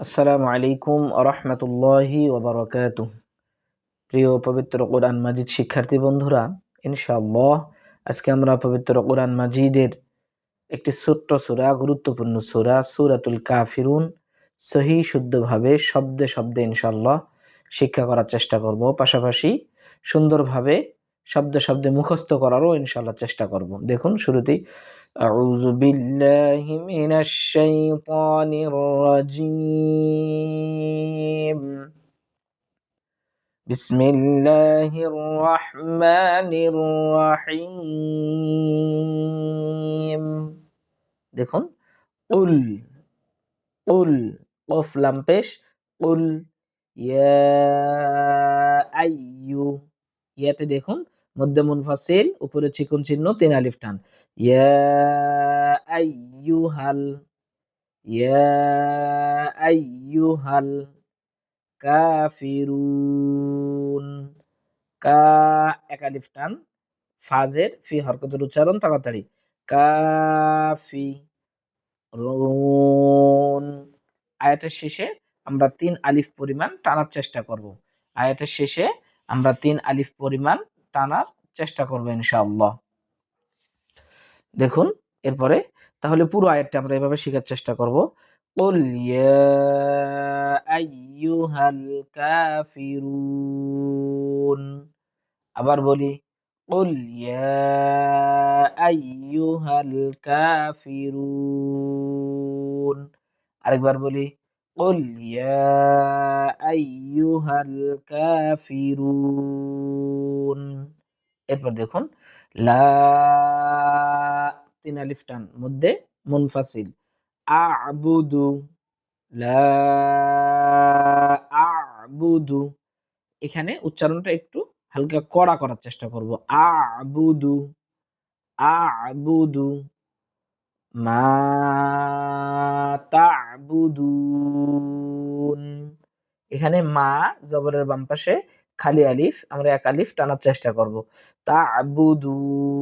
আসসালামু আলাইকুম আরহামতুল্লাহি ওবরাকাতুহ। প্রিয় পবিত্র কোরআন মাজিদ শিক্ষার্থী বন্ধুরা, ইনশাআল্লাহ আজকে আমরা পবিত্র কোরআন মাজিদের একটি ছোট্ট সূরা, গুরুত্বপূর্ণ সূরা সূরাতুল কাফিরুন সহি শুদ্ধভাবে শব্দে শব্দে ইনশাআল্লাহ শিক্ষা করার চেষ্টা করব। পাশাপাশি সুন্দরভাবে শব্দে শব্দে মুখস্থ করারও ইনশাআল্লাহ চেষ্টা করব। দেখুন শুরুতেই আউযু বিল্লাহি মিনাশ শাইতানির রাজীম। বিসমিল্লাহির রহমানির রহিম। দেখুন কুল কুল, কফ লাম পেশ, কুল ইয়া আইয়ু, ইয়াতে দেখুন মধ্যে মুনফাসিল, উপরে চিকন চিহ্ন, তিন আলিফ টান। ইয়া আইয়ুহাল, ইয়া আইয়ুহাল কাফিরুন, কা এক আলিফ টান, ফাজের ফি হরকতের উচ্চারণ তাড়াতাড়ি, কাফি রুন। আয়াতের শেষে আমরা ৩ আলিফ পরিমাণ টানার চেষ্টা করব। আয়াতের শেষে আমরা ৩ আলিফ পরিমাণ টানার চেষ্টা করব ইনশাআল্লাহ। দেখুন এরপরে তাহলে পুরো আয়াতটা আমরা এভাবে শেখার চেষ্টা করব। কুল ইয়া আইয়ুহাল কাফিরুন। আবার বলি, কুল ইয়া আইয়ুহাল কাফিরুন। আরেকবার বলি, কুল ইয়া আইয়ুহাল কাফিরুন। এরপর দেখুন লা, তিন আলিফ টান, মধ্যে মুনফাসিল, আ'বুদু, লা আ'বুদু। এখানে উচ্চারণটা একটু হালকা কড়া করার চেষ্টা করব। আ'বুদু, আ'বুদু মা তা'বুদুন। এখানে মা জবরের বাম পাশে খালি আলিফ, আমরা এক আলিফ টানার চেষ্টা করব। তা'বুদুন,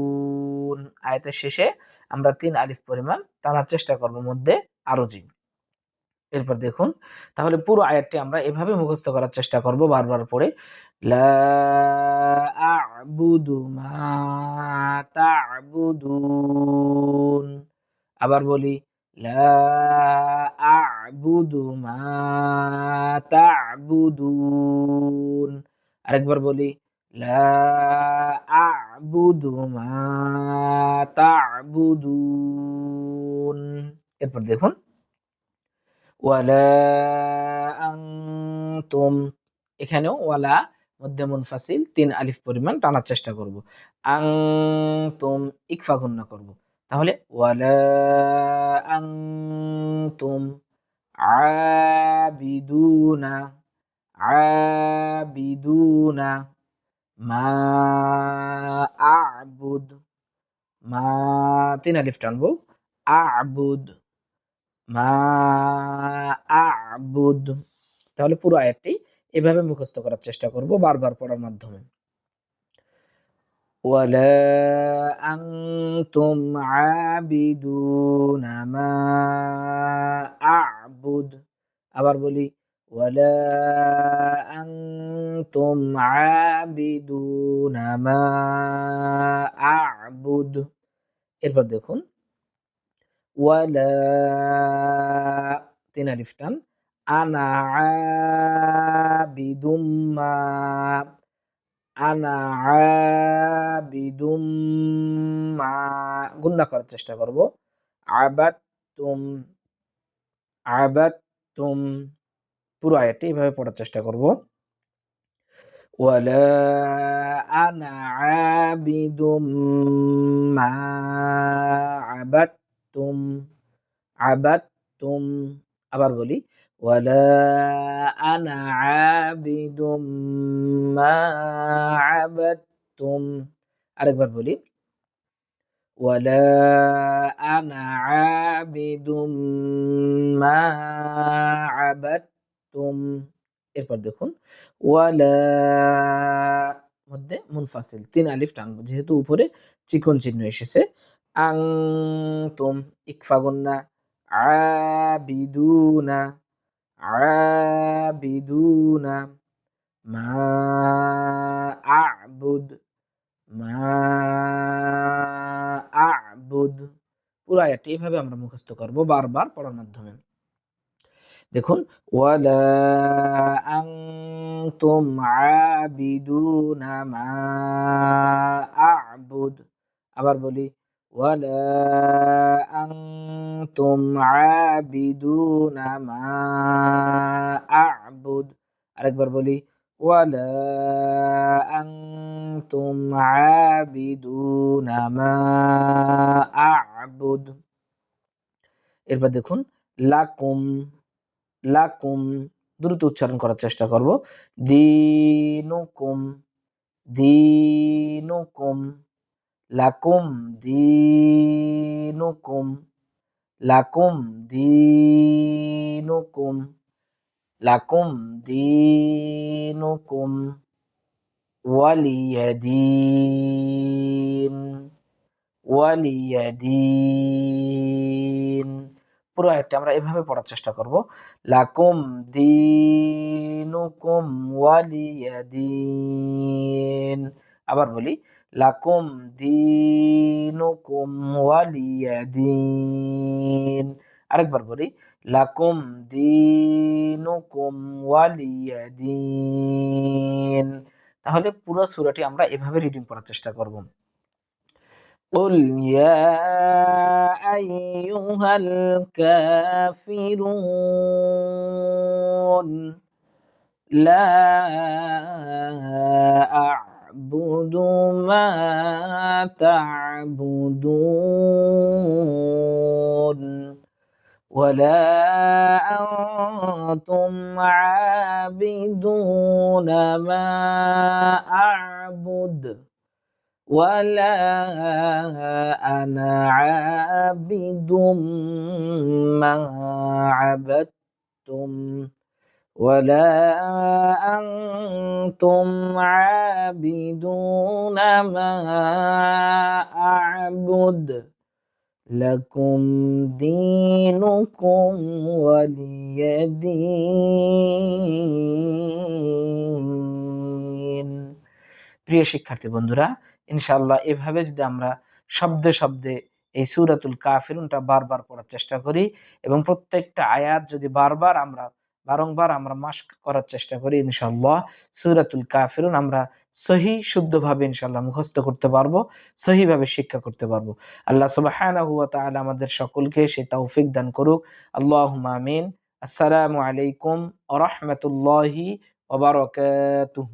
আয়াতের শেষে আমরা ৩ আলিফ পরিমাণ টানার চেষ্টা করব, মধ্যে আরজি। এরপর দেখুন তাহলে পুরো আয়াতটি আমরা এভাবে মুখস্থ করার চেষ্টা করব বারবার পড়ে। লা আ'বুদু মা তা'বুদুন। আবার বলি, লা আ'বুদু মা তা'বুদুন। আরেকবার বলি, লা আ'বুদু মা তা'বুদুন। এরপর দেখুন ওয়ালা আনতুম, এখানেও ওয়ালা মধ্যে মুনফাসিল ৩ আলিফ পরিমাণ টানার চেষ্টা করব। আনতুম ইকফা গুন্না করব। তাহলে ওয়ালা আনতুম আবিদুনা, আবিদুনা মা আ'বুদ, মা ৩ আলিফ টানবো, আ'বুদ মা আ'বুদ। তাহলে পুরো আয়াতটি এভাবে মুখস্থ করার চেষ্টা করব বারবার পড়ার মাধ্যমে। ওয়ালা আনতুম আবিদুনা মা আ'বুদ। আবার বলি, ওয়ালা আনতুম আবিদুনা মা আ'বুদ। এরপর দেখুন ওয়ালা, ৩ আলিফ টান, আনা আবিদুম মা, আনা আবিদুম মা, গুন্না করার চেষ্টা করব। আবাদতুম, আবাদতুম। পুরো আয়াতটি এভাবে পড়ার চেষ্টা করব। ওয়ালা আনা আবিদুম মা আবাদতুম, আবাদতুম। আবার বলি, ওয়ালা আনা আবিদুম মা আবাদতুম। আরেকবার বলি, ওয়ালা আনা আবিদুম মা আবাদতুম। এরপর দেখুন ওয়ালা মধ্যে মুনফাসিল ৩ আলিফ টানবো, যেহেতু উপরে চিকন চিহ্ন এসেছে। আনতুম ইকফা গুন্না, আবিদুনা, আবিদুনা, মা আ'বুদ, মা আ'বুদ। পুরো আয়াতটি এভাবে আমরা মুখস্থ করব বারবার পড়ার মাধ্যমে। দেখুন, ওয়ালা আনতুম আবিদুনা মা আ'বুদ। আবার বলি, ওয়ালা আনতুম আবিদুনা মা আ'বুদ। আরেকবার বলি, ওয়ালা আনতুম আবিদুনা মা আ'বুদ। এরপর দেখুন, লাকুম, লাকুম দ্রুত উচ্চারণ করার চেষ্টা করব। দীনুকুম, দীনুকুম, লাকুম দীনুকুম, লাকুম দীনুকুম, লাকুম দীনুকুম, ওয়ালিয়াদিন, ওয়ালিয়াদিন। পুরো আয়াতটা আমরা এভাবে পড়ার চেষ্টা করব। লাকুম দীনুকুম ওয়ালিয়াদিন। আবার বলি, লাকুম দীনুকুম ওয়ালিয়াদিন। আরেকবার বলি, লাকুম দীনুকুম ওয়ালিয়াদিন। তাহলে পুরো সূরাটি আমরা এভাবে রিডিং করার চেষ্টা করব। قل يا أيها الكافرون لا أعبد ما تعبدون ولا أنتم عابدون ما أعبد ولا أنا عابد ما عبدتم ولا أنتم عابدون ما أعبد لكم دينكم ولي دين। প্রিয় শিক্ষার্থী বন্ধুরা, ইনশাআল্লাহ এভাবে যদি আমরা শব্দে শব্দে এই সূরাতুল কাফিরুনটা বারবার পড়ার চেষ্টা করি এবং প্রত্যেকটা আয়াত যদি বারবার আমরা বারংবার আমরা মাস্ক করার চেষ্টা করি, ইনশাআল্লাহ সূরাতুল কাফিরুন আমরা সহি শুদ্ধভাবে ইনশাআল্লাহ মুখস্থ করতে পারবো, সহিভাবে শিক্ষা করতে পারবো। আল্লাহ সুবহানাহু ওয়া তাআলা আমাদের সকলকে সেই তৌফিক দান করুক। আল্লাহুম্মা আমিন। আসসালামু আলাইকুম ওয়া রাহমাতুল্লাহি ওয়া বারাকাতুহু।